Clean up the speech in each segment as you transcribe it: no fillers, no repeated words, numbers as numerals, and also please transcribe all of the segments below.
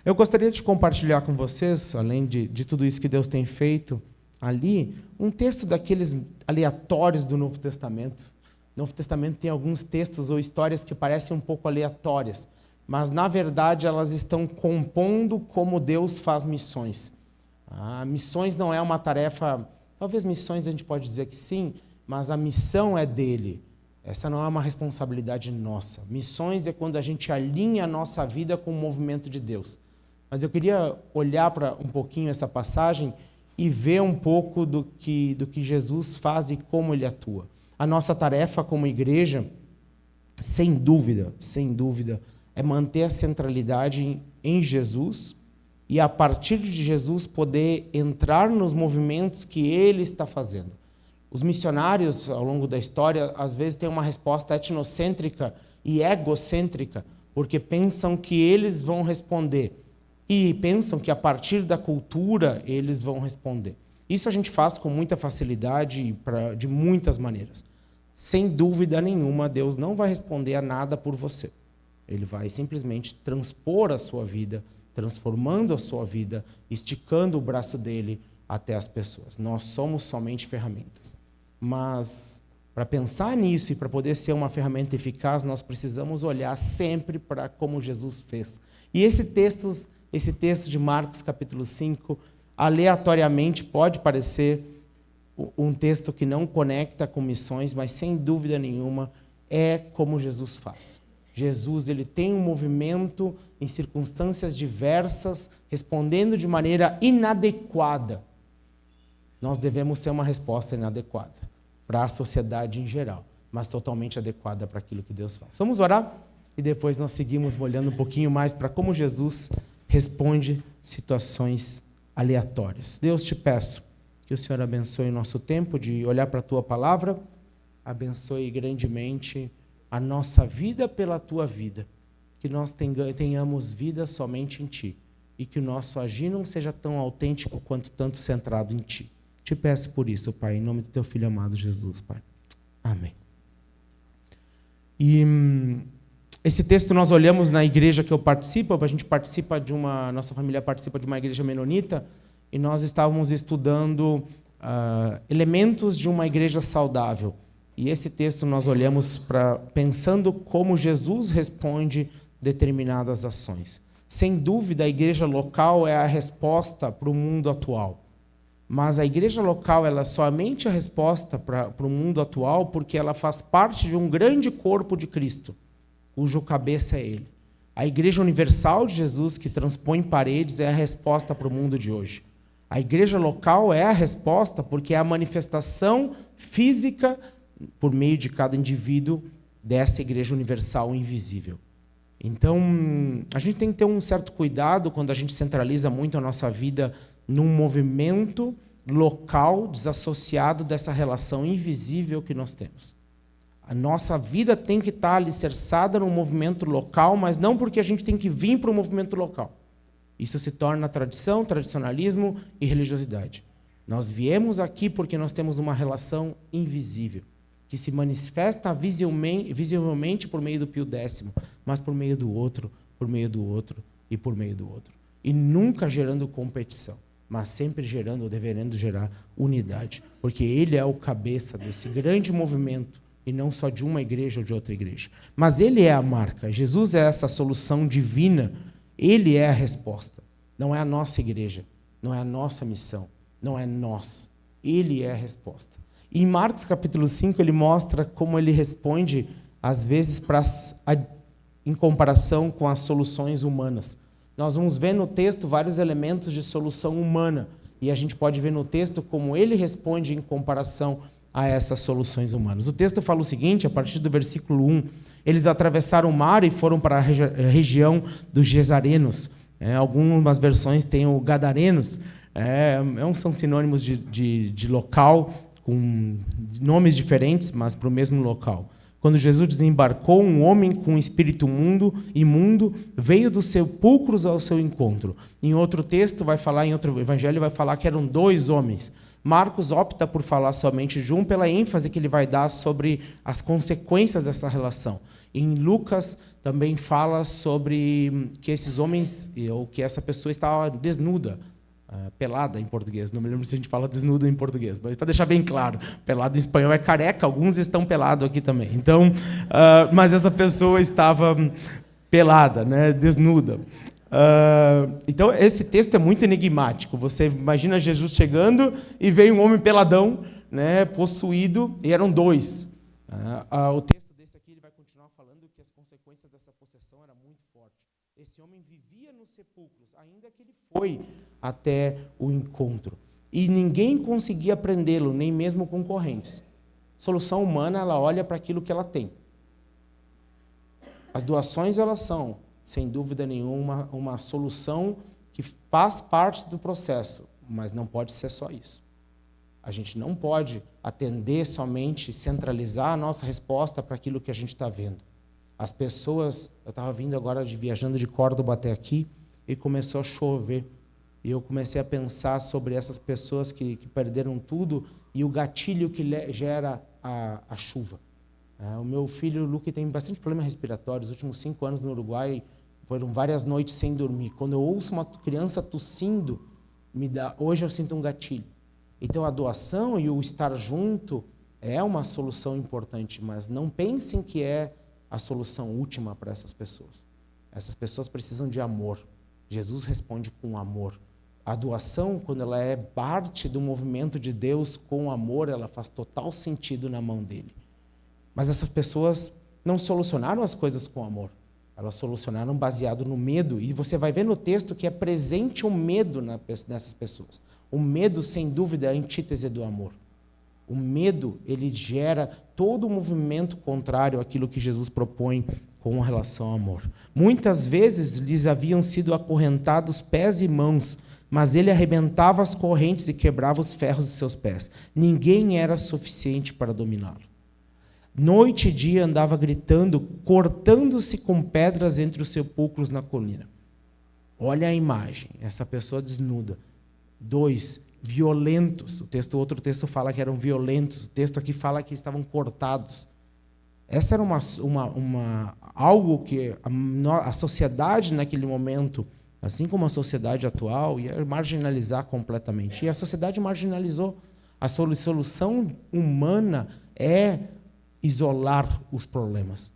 Eu gostaria de compartilhar com vocês, além de tudo isso que Deus tem feito ali, um texto daqueles aleatórios do Novo Testamento. O Novo Testamento tem alguns textos ou histórias que parecem um pouco aleatórias, mas, na verdade, elas estão compondo como Deus faz missões. Missões não é uma tarefa... Talvez missões a gente pode dizer que sim, mas a missão é dele. Essa não é uma responsabilidade nossa. Missões é quando a gente alinha a nossa vida com o movimento de Deus. Mas eu queria olhar para um pouquinho essa passagem e ver um pouco do que Jesus faz e como ele atua. A nossa tarefa como igreja, sem dúvida, é manter a centralidade em Jesus e, a partir de Jesus, poder entrar nos movimentos que ele está fazendo. Os missionários, ao longo da história, às vezes têm uma resposta etnocêntrica e egocêntrica, porque pensam que eles vão responder e pensam que, a partir da cultura, eles vão responder. Isso a gente faz com muita facilidade de muitas maneiras. Sem dúvida nenhuma, Deus não vai responder a nada por você. Ele vai simplesmente transpor a sua vida, transformando a sua vida, esticando o braço dele até as pessoas. Nós somos somente ferramentas. Mas, para pensar nisso e para poder ser uma ferramenta eficaz, nós precisamos olhar sempre para como Jesus fez. E esse texto de Marcos, capítulo 5, aleatoriamente pode parecer um texto que não conecta com missões, mas, sem dúvida nenhuma, é como Jesus faz. Jesus, ele tem um movimento em circunstâncias diversas, respondendo de maneira inadequada. Nós devemos ter uma resposta inadequada para a sociedade em geral, mas totalmente adequada para aquilo que Deus faz. Vamos orar? E depois nós seguimos olhando um pouquinho mais para como Jesus responde situações aleatórias. Deus, te peço que o Senhor abençoe o nosso tempo de olhar para a Tua Palavra, abençoe grandemente a nossa vida pela Tua vida, que nós tenhamos vida somente em Ti e que o nosso agir não seja tão autêntico quanto tanto centrado em Ti. Te peço por isso, Pai, em nome do Teu Filho amado Jesus, Pai. Amém. E esse texto nós olhamos na igreja que eu participo, nossa família participa de uma igreja menonita, e nós estávamos estudando elementos de uma igreja saudável. E esse texto nós olhamos pensando como Jesus responde determinadas ações. Sem dúvida, a igreja local é a resposta para o mundo atual. Mas a igreja local ela é somente a resposta para o mundo atual porque ela faz parte de um grande corpo de Cristo, cujo cabeça é Ele. A igreja universal de Jesus, que transpõe paredes, é a resposta para o mundo de hoje. A igreja local é a resposta porque é a manifestação física por meio de cada indivíduo dessa igreja universal invisível. Então, a gente tem que ter um certo cuidado quando a gente centraliza muito a nossa vida num movimento local desassociado dessa relação invisível que nós temos. A nossa vida tem que estar alicerçada num movimento local, mas não porque a gente tem que vir para o movimento local. Isso se torna tradição, tradicionalismo e religiosidade. Nós viemos aqui porque nós temos uma relação invisível, que se manifesta visivelmente por meio do Pio X, mas por meio do outro, por meio do outro e por meio do outro. E nunca gerando competição, mas sempre gerando ou devendo gerar unidade, porque ele é o cabeça desse grande movimento, e não só de uma igreja ou de outra igreja. Mas ele é a marca, Jesus é essa solução divina, ele é a resposta. Não é a nossa igreja, não é a nossa missão, não é nós. Ele é a resposta. E em Marcos capítulo 5, ele mostra como ele responde, às vezes, em comparação com as soluções humanas. Nós vamos ver no texto vários elementos de solução humana, e a gente pode ver no texto como ele responde em comparação a essas soluções humanas. O texto fala o seguinte, a partir do versículo 1, eles atravessaram o mar e foram para a região dos Gesarenos. Algumas versões têm o Gadarenos, são sinônimos de local, com nomes diferentes, mas para o mesmo local. quando Jesus desembarcou, um homem com espírito imundo veio dos sepulcros ao seu encontro. Em outro texto vai falar, em outro evangelho vai falar que eram 2 homens. Marcos opta por falar somente de um pela ênfase que ele vai dar sobre as consequências dessa relação. Em Lucas também fala sobre que esses homens, ou que essa pessoa estava desnuda, pelada em português, não me lembro se a gente fala desnudo em português, mas para deixar bem claro, pelado em espanhol é careca, alguns estão pelados aqui também. Então, mas essa pessoa estava pelada, né, desnuda. Então, esse texto é muito enigmático. Você imagina Jesus chegando e veio um homem peladão, né, possuído, e eram 2. O texto desse aqui ele vai continuar falando que as consequências dessa possessão eram muito fortes. Esse homem vivia nos sepulcros, ainda que ele foi até o encontro. E ninguém conseguia prendê-lo, nem mesmo com correntes. Solução humana, ela olha para aquilo que ela tem. As doações, elas são, sem dúvida nenhuma, uma solução que faz parte do processo, mas não pode ser só isso. A gente não pode atender somente, centralizar a nossa resposta para aquilo que a gente está vendo. As pessoas, eu estava vindo agora viajando de Córdoba até aqui, e começou a chover. E eu comecei a pensar sobre essas pessoas que perderam tudo e o gatilho que gera a chuva. O meu filho, o Luque, tem bastante problema respiratório. Os últimos 5 anos no Uruguai foram várias noites sem dormir. Quando eu ouço uma criança tossindo, hoje eu sinto um gatilho. Então, a doação e o estar junto é uma solução importante, mas não pensem que é a solução última para essas pessoas. Essas pessoas precisam de amor. Jesus responde com amor. A doação, quando ela é parte do movimento de Deus com amor, ela faz total sentido na mão dele. Mas essas pessoas não solucionaram as coisas com amor. Elas solucionaram baseado no medo. E você vai ver no texto que é presente o medo nessas pessoas. O medo, sem dúvida, é a antítese do amor. O medo, ele gera todo o movimento contrário àquilo que Jesus propõe com relação ao amor. Muitas vezes lhes haviam sido acorrentados pés e mãos, mas ele arrebentava as correntes e quebrava os ferros de seus pés. Ninguém era suficiente para dominá-lo. Noite e dia andava gritando, cortando-se com pedras entre os sepulcros na colina. Olha a imagem, essa pessoa desnuda. 2, violentos. Outro texto fala que eram violentos. O texto aqui fala que estavam cortados. Essa era algo que a sociedade naquele momento, assim como a sociedade atual, ia marginalizar completamente. E a sociedade marginalizou. A solução humana é isolar os problemas.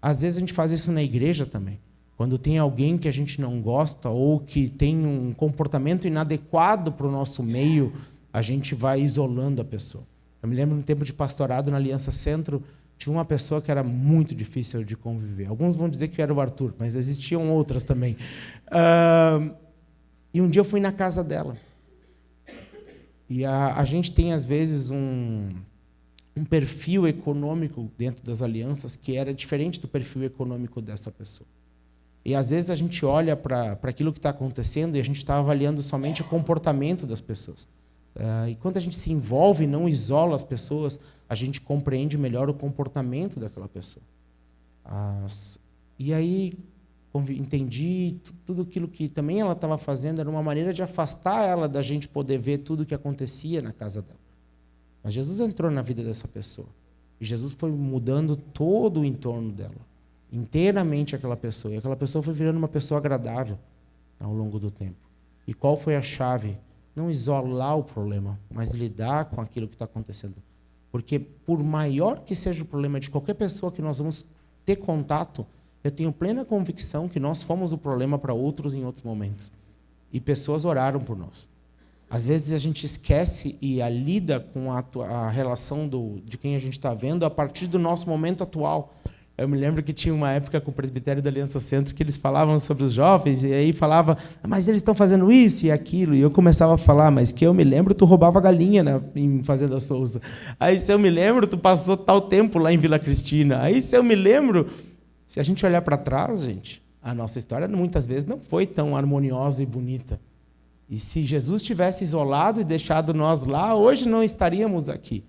Às vezes a gente faz isso na igreja também. Quando tem alguém que a gente não gosta ou que tem um comportamento inadequado para o nosso meio, a gente vai isolando a pessoa. Eu me lembro no tempo de pastorado na Aliança Centro, tinha uma pessoa que era muito difícil de conviver. Alguns vão dizer que era o Arthur, mas existiam outras também. E um dia eu fui na casa dela. E a gente tem, às vezes, um perfil econômico dentro das alianças que era diferente do perfil econômico dessa pessoa. E, às vezes, a gente olha para aquilo que está acontecendo e a gente está avaliando somente o comportamento das pessoas. E quando a gente se envolve e não isola as pessoas, a gente compreende melhor o comportamento daquela pessoa. E aí entendi tudo aquilo que também ela estava fazendo era uma maneira de afastar ela da gente poder ver tudo o que acontecia na casa dela. Mas Jesus entrou na vida dessa pessoa. E Jesus foi mudando todo o entorno dela. Inteiramente aquela pessoa. E aquela pessoa foi virando uma pessoa agradável ao longo do tempo. E qual foi a chave? Não isolar o problema, mas lidar com aquilo que está acontecendo. Porque por maior que seja o problema de qualquer pessoa que nós vamos ter contato, eu tenho plena convicção que nós fomos o problema para outros em outros momentos. E pessoas oraram por nós. Às vezes a gente esquece e lida com a relação de quem a gente está vendo a partir do nosso momento atual. Eu me lembro que tinha uma época com o presbitério da Aliança Centro que eles falavam sobre os jovens e aí falava, mas eles estão fazendo isso e aquilo. E eu começava a falar, mas que eu me lembro, tu roubava galinha em Fazenda Souza. Aí, se eu me lembro, tu passou tal tempo lá em Vila Cristina. Aí, se eu me lembro, se a gente olhar para trás, gente, a nossa história muitas vezes não foi tão harmoniosa e bonita. E se Jesus tivesse isolado e deixado nós lá, hoje não estaríamos aqui.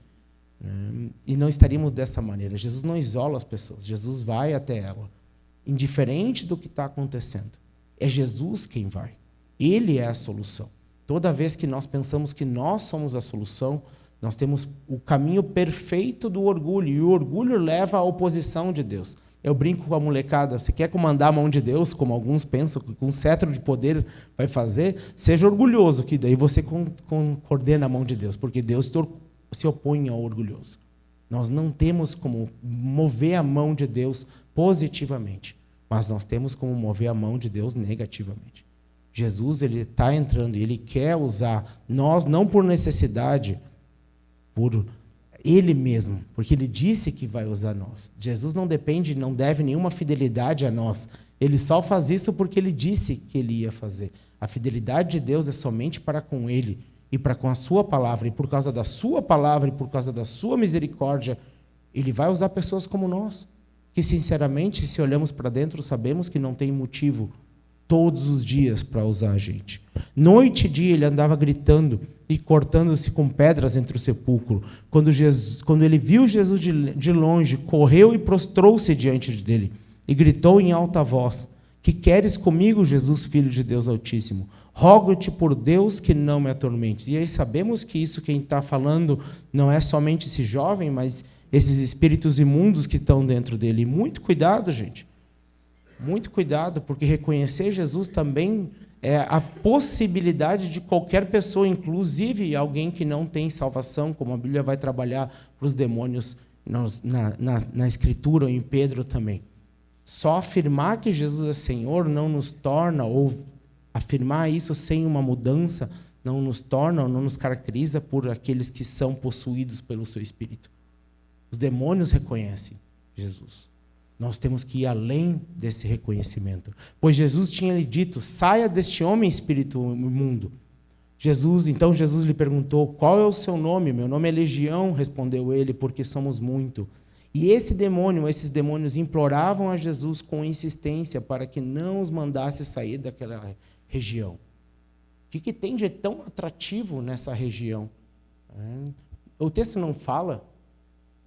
E não estaríamos dessa maneira. Jesus não isola as pessoas, Jesus vai até ela, indiferente do que está acontecendo. É Jesus quem vai. Ele é a solução. Toda vez que nós pensamos que nós somos a solução, nós temos o caminho perfeito do orgulho, e o orgulho leva à oposição de Deus. Eu brinco com a molecada, você quer comandar a mão de Deus, como alguns pensam, que com um cetro de poder vai fazer? Seja orgulhoso, que daí você coordena a mão de Deus, porque Deus se opõe ao orgulhoso. Nós não temos como mover a mão de Deus positivamente, mas nós temos como mover a mão de Deus negativamente. Jesus, ele está entrando e ele quer usar nós, não por necessidade, por ele mesmo, porque ele disse que vai usar nós. Jesus não depende, não deve nenhuma fidelidade a nós. Ele só faz isso porque ele disse que ele ia fazer. A fidelidade de Deus é somente para com ele e para com a sua palavra. E por causa da sua palavra e por causa da sua misericórdia, ele vai usar pessoas como nós, que sinceramente, se olhamos para dentro, sabemos que não tem motivo todos os dias para usar a gente. Noite e dia ele andava gritando e cortando-se com pedras entre o sepulcro. Quando ele viu Jesus de longe, correu e prostrou-se diante dele e gritou em alta voz: que queres comigo, Jesus, Filho de Deus Altíssimo? Rogo-te por Deus que não me atormentes. E aí sabemos que isso quem está falando não é somente esse jovem, mas esses espíritos imundos que estão dentro dele. E muito cuidado, gente. Muito cuidado, porque reconhecer Jesus também é a possibilidade de qualquer pessoa, inclusive alguém que não tem salvação, como a Bíblia vai trabalhar para os demônios na Escritura ou em Pedro também. Só afirmar que Jesus é Senhor não nos torna, ou afirmar isso sem uma mudança, não nos torna ou não nos caracteriza por aqueles que são possuídos pelo seu Espírito. Os demônios reconhecem Jesus. Nós temos que ir além desse reconhecimento. Pois Jesus tinha lhe dito: saia deste homem, espírito imundo. Então Jesus lhe perguntou: qual é o seu nome? Meu nome é Legião, respondeu ele, porque somos muito. E esses demônios imploravam a Jesus com insistência para que não os mandasse sair daquela região. O que tem de tão atrativo nessa região? O texto não fala,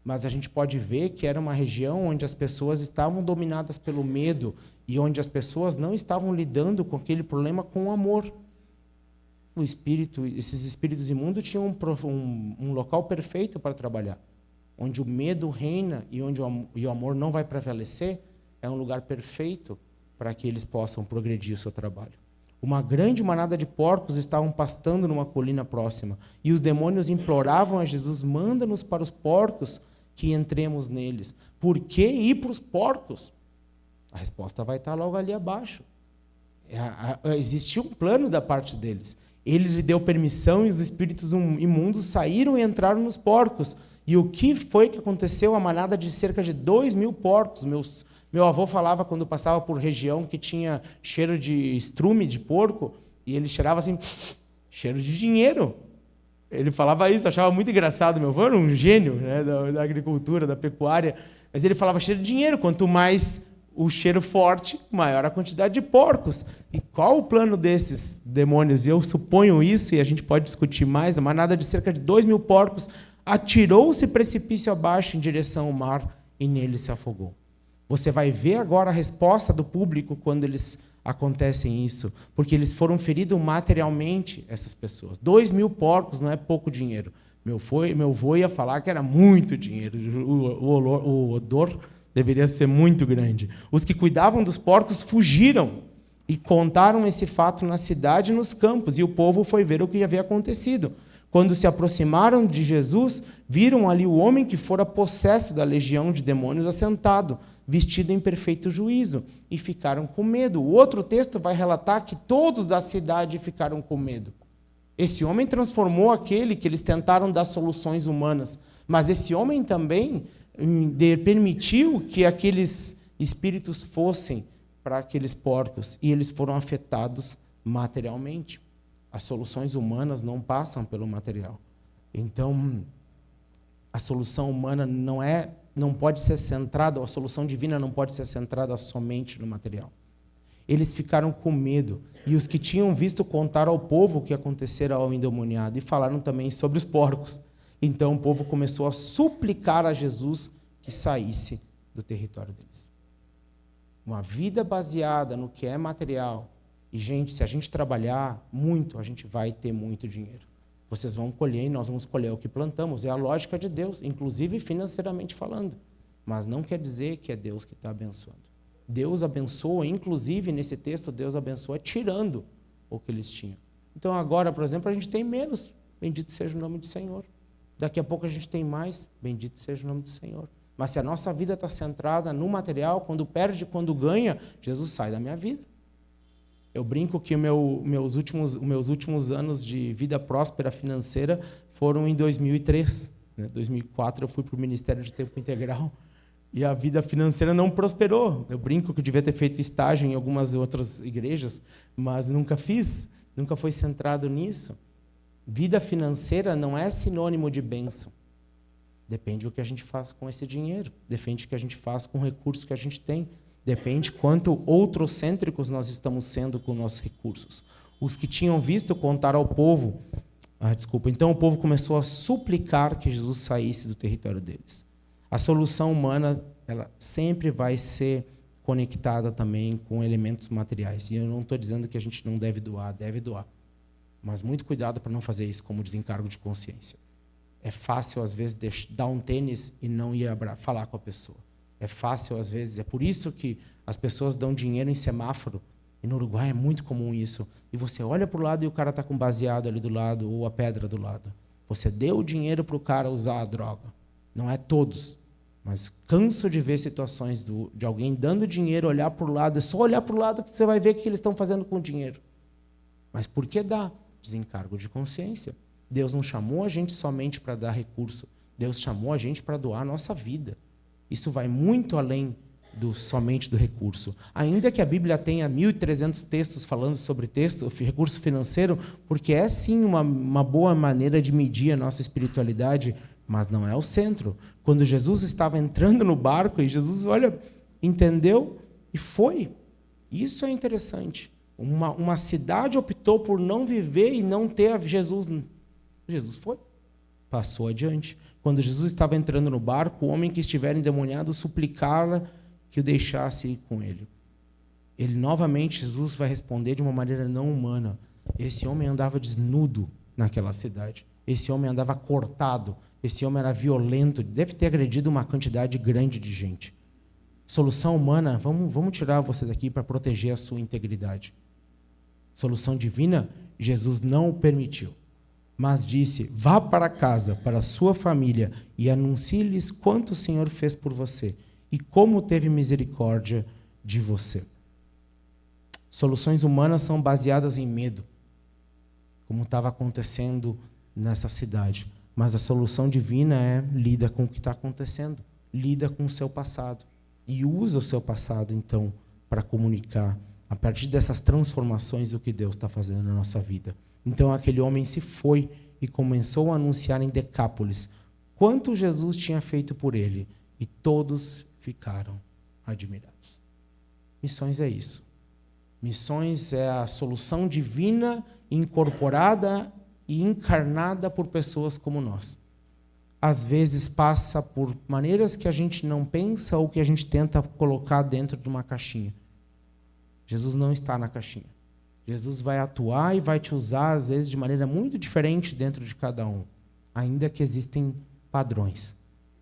mas a gente pode ver que era uma região onde as pessoas estavam dominadas pelo medo e onde as pessoas não estavam lidando com aquele problema com amor. Esses espíritos imundos tinham um local perfeito para trabalhar. Onde o medo reina e onde o amor não vai prevalecer, é um lugar perfeito para que eles possam progredir o seu trabalho. Uma grande manada de porcos estavam pastando numa colina próxima, e os demônios imploravam a Jesus: manda-nos para os porcos que entremos neles. Por que ir para os porcos? A resposta vai estar logo ali abaixo. Existia um plano da parte deles. Ele lhe deu permissão e os espíritos imundos saíram e entraram nos porcos. E o que foi que aconteceu? A manada de cerca de 2.000 porcos. Meu avô falava, quando passava por região que tinha cheiro de estrume de porco, e ele cheirava assim, cheiro de dinheiro. Ele falava isso, achava muito engraçado. Meu avô era um gênio, né, da agricultura, da pecuária, mas ele falava cheiro de dinheiro. Quanto mais o cheiro forte, maior a quantidade de porcos. E qual o plano desses demônios? Eu suponho isso, e a gente pode discutir mais. A manada de cerca de 2.000 porcos atirou-se precipício abaixo em direção ao mar e nele se afogou. Você vai ver agora a resposta do público quando eles acontecem isso, porque eles foram feridos materialmente, essas pessoas. 2.000 porcos não é pouco dinheiro. Meu avô ia falar que era muito dinheiro. O odor deveria ser muito grande. Os que cuidavam dos porcos fugiram e contaram esse fato na cidade e nos campos, e o povo foi ver o que havia acontecido. Quando se aproximaram de Jesus, viram ali o homem que fora possesso da legião de demônios assentado, vestido em perfeito juízo, e ficaram com medo. O outro texto vai relatar que todos da cidade ficaram com medo. Esse homem transformou aquele que eles tentaram dar soluções humanas, mas esse homem também permitiu que aqueles espíritos fossem para aqueles porcos, e eles foram afetados materialmente. As soluções humanas não passam pelo material. Então, a solução humana não pode ser centrada, a solução divina não pode ser centrada somente no material. Eles ficaram com medo, e os que tinham visto contaram ao povo o que acontecera ao endemoniado, e falaram também sobre os porcos. Então o povo começou a suplicar a Jesus que saísse do território deles. Uma vida baseada no que é material. E, gente, se a gente trabalhar muito, a gente vai ter muito dinheiro. Vocês vão colher e nós vamos colher o que plantamos. É a lógica de Deus, inclusive financeiramente falando. Mas não quer dizer que é Deus que está abençoando. Deus abençoa, inclusive nesse texto, Deus abençoa tirando o que eles tinham. Então agora, por exemplo, a gente tem menos. Bendito seja o nome do Senhor. Daqui a pouco a gente tem mais. Bendito seja o nome do Senhor. Mas se a nossa vida está centrada no material, quando perde, quando ganha, Jesus sai da minha vida. Eu brinco que meus últimos anos de vida próspera financeira foram em 2003. Em 2004 eu fui para o Ministério de Tempo Integral e a vida financeira não prosperou. Eu brinco que eu devia ter feito estágio em algumas outras igrejas, mas nunca fiz, nunca foi centrado nisso. Vida financeira não é sinônimo de bênção. Depende do que a gente faz com esse dinheiro, depende do que a gente faz com o recurso que a gente tem. Depende quanto outrocêntricos nós estamos sendo com nossos recursos. Os que tinham visto contaram ao povo. Então o povo começou a suplicar que Jesus saísse do território deles. A solução humana, ela sempre vai ser conectada também com elementos materiais. E eu não estou dizendo que a gente não deve doar, deve doar. Mas muito cuidado para não fazer isso como desencargo de consciência. É fácil, às vezes, dar um tênis e não ir falar com a pessoa. É fácil, às vezes, é por isso que as pessoas dão dinheiro em semáforo. E no Uruguai é muito comum isso. E você olha para o lado e o cara está com baseado ali do lado, ou a pedra do lado. Você deu o dinheiro para o cara usar a droga. Não é todos. Mas canso de ver situações de alguém dando dinheiro, olhar para o lado. É só olhar para o lado que você vai ver o que eles estão fazendo com o dinheiro. Mas por que dá? Desencargo de consciência. Deus não chamou a gente somente para dar recurso. Deus chamou a gente para doar a nossa vida. Isso vai muito além somente do recurso. Ainda que a Bíblia tenha 1.300 textos falando sobre recurso financeiro, porque é sim uma boa maneira de medir a nossa espiritualidade, mas não é o centro. Quando Jesus estava entrando no barco, e Jesus, entendeu e foi. Isso é interessante. Uma cidade optou por não viver e não ter Jesus. Jesus foi, passou adiante. Quando Jesus estava entrando no barco, o homem que estiver endemoniado suplicara que o deixasse ir com ele. Novamente, Jesus vai responder de uma maneira não humana. Esse homem andava desnudo naquela cidade. Esse homem andava cortado. Esse homem era violento. Deve ter agredido uma quantidade grande de gente. Solução humana, vamos tirar você daqui para proteger a sua integridade. Solução divina, Jesus não o permitiu. Mas disse, vá para casa, para a sua família, e anuncie-lhes quanto o Senhor fez por você e como teve misericórdia de você. Soluções humanas são baseadas em medo, como estava acontecendo nessa cidade. Mas a solução divina lida com o que está acontecendo, lida com o seu passado. E usa o seu passado, então, para comunicar, a partir dessas transformações, o que Deus está fazendo na nossa vida. Então aquele homem se foi e começou a anunciar em Decápolis quanto Jesus tinha feito por ele, e todos ficaram admirados. Missões é isso. Missões é a solução divina incorporada e encarnada por pessoas como nós. Às vezes passa por maneiras que a gente não pensa ou que a gente tenta colocar dentro de uma caixinha. Jesus não está na caixinha. Jesus vai atuar e vai te usar, às vezes, de maneira muito diferente dentro de cada um. Ainda que existem padrões,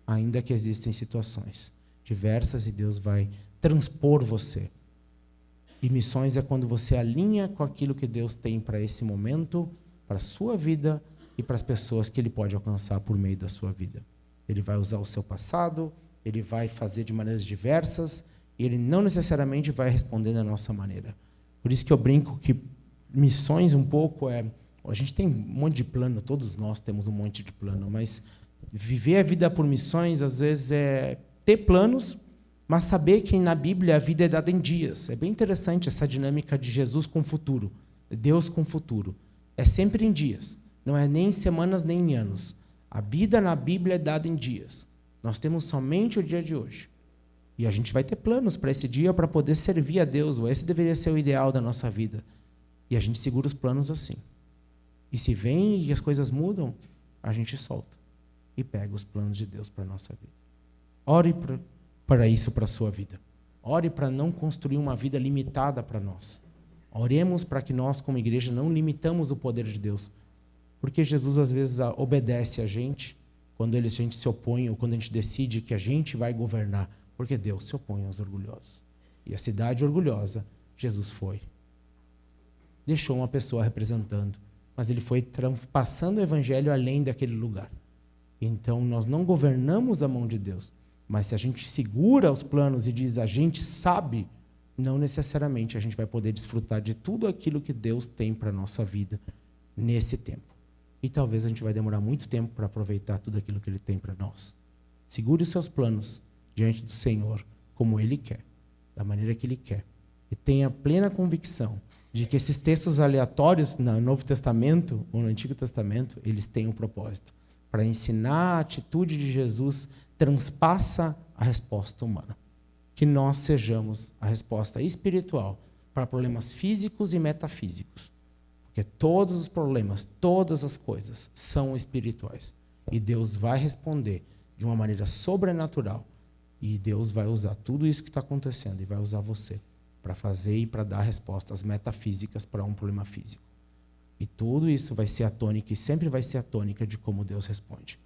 ainda que existem situações diversas e Deus vai transpor você. E missões é quando você alinha com aquilo que Deus tem para esse momento, para a sua vida e para as pessoas que Ele pode alcançar por meio da sua vida. Ele vai usar o seu passado, Ele vai fazer de maneiras diversas e Ele não necessariamente vai responder da nossa maneira. Por isso que eu brinco que missões um pouco a gente tem um monte de plano, todos nós temos um monte de plano, mas viver a vida por missões, às vezes, é ter planos, mas saber que na Bíblia a vida é dada em dias. É bem interessante essa dinâmica de Jesus com o futuro, Deus com o futuro. É sempre em dias, não é nem em semanas nem em anos. A vida na Bíblia é dada em dias. Nós temos somente o dia de hoje. E a gente vai ter planos para esse dia para poder servir a Deus. Esse deveria ser o ideal da nossa vida. E a gente segura os planos assim. E se vem e as coisas mudam, a gente solta. e pega os planos de Deus para a nossa vida. Ore para isso, para a sua vida. Ore para não construir uma vida limitada para nós. Oremos para que nós, como igreja, não limitamos o poder de Deus. Porque Jesus, às vezes, obedece a gente quando a gente se opõe ou quando a gente decide que a gente vai governar. Porque Deus se opõe aos orgulhosos. E a cidade orgulhosa, Jesus foi. Deixou uma pessoa representando. Mas ele foi passando o evangelho além daquele lugar. Então, nós não governamos a mão de Deus. Mas se a gente segura os planos e diz, a gente sabe, não necessariamente a gente vai poder desfrutar de tudo aquilo que Deus tem para a nossa vida nesse tempo. E talvez a gente vai demorar muito tempo para aproveitar tudo aquilo que Ele tem para nós. Segure os seus planos diante do Senhor como Ele quer, da maneira que Ele quer. E tenha plena convicção de que esses textos aleatórios no Novo Testamento ou no Antigo Testamento, eles têm um propósito. Para ensinar a atitude de Jesus transpassa a resposta humana. Que nós sejamos a resposta espiritual para problemas físicos e metafísicos. Porque todos os problemas, todas as coisas são espirituais. E Deus vai responder de uma maneira sobrenatural. E Deus vai usar tudo isso que está acontecendo e vai usar você para fazer e para dar respostas metafísicas para um problema físico. E tudo isso vai ser a tônica e sempre vai ser a tônica de como Deus responde.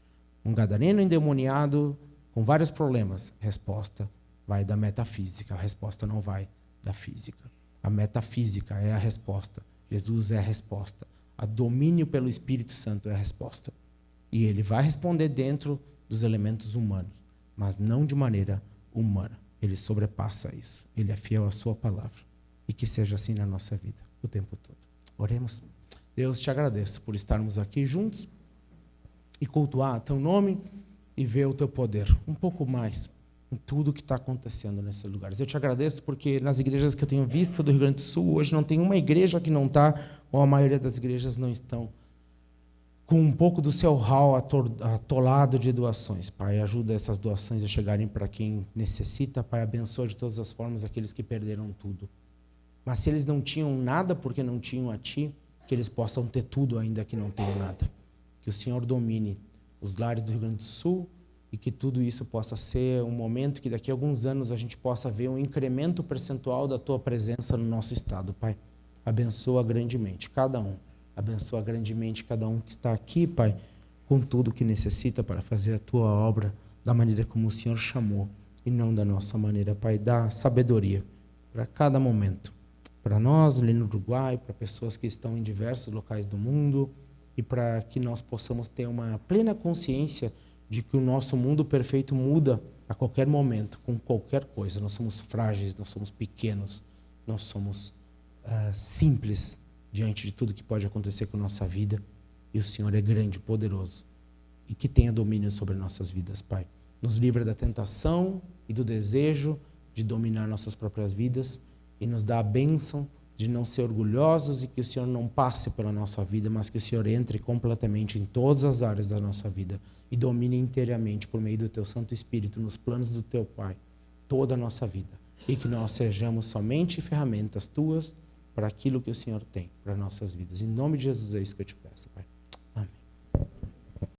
Um gadareno endemoniado com vários problemas, resposta vai da metafísica, a resposta não vai da física. A metafísica é a resposta, Jesus é a resposta. A domínio pelo Espírito Santo é a resposta. E ele vai responder dentro dos elementos humanos, mas não de maneira humana. Ele sobrepassa isso. Ele é fiel à sua palavra. E que seja assim na nossa vida, o tempo todo. Oremos. Deus, te agradeço por estarmos aqui juntos e cultuar teu nome e ver o teu poder um pouco mais em tudo que está acontecendo nesses lugares. Eu te agradeço porque nas igrejas que eu tenho visto do Rio Grande do Sul, hoje não tem uma igreja que não está, ou a maioria das igrejas não estão, com um pouco do seu hall atolado de doações. Pai, ajuda essas doações a chegarem para quem necessita. Pai, abençoa de todas as formas aqueles que perderam tudo. Mas se eles não tinham nada porque não tinham a Ti, que eles possam ter tudo ainda que não tenham nada. Que o Senhor domine os lares do Rio Grande do Sul e que tudo isso possa ser um momento que daqui a alguns anos a gente possa ver um incremento percentual da Tua presença no nosso estado, Pai. Abençoa grandemente cada um. Abençoa grandemente cada um que está aqui, Pai, com tudo que necessita para fazer a Tua obra da maneira como o Senhor chamou e não da nossa maneira, Pai. Dá sabedoria para cada momento. Para nós, ali no Uruguai, para pessoas que estão em diversos locais do mundo e para que nós possamos ter uma plena consciência de que o nosso mundo perfeito muda a qualquer momento, com qualquer coisa. Nós somos frágeis, nós somos pequenos, nós somos simples diante de tudo que pode acontecer com a nossa vida. E o Senhor é grande, poderoso e que tenha domínio sobre nossas vidas, Pai. Nos livra da tentação e do desejo de dominar nossas próprias vidas e nos dá a bênção de não ser orgulhosos e que o Senhor não passe pela nossa vida, mas que o Senhor entre completamente em todas as áreas da nossa vida e domine inteiramente por meio do Teu Santo Espírito, nos planos do Teu Pai, toda a nossa vida. E que nós sejamos somente ferramentas Tuas para aquilo que o Senhor tem para nossas vidas. Em nome de Jesus é isso que eu te peço, Pai.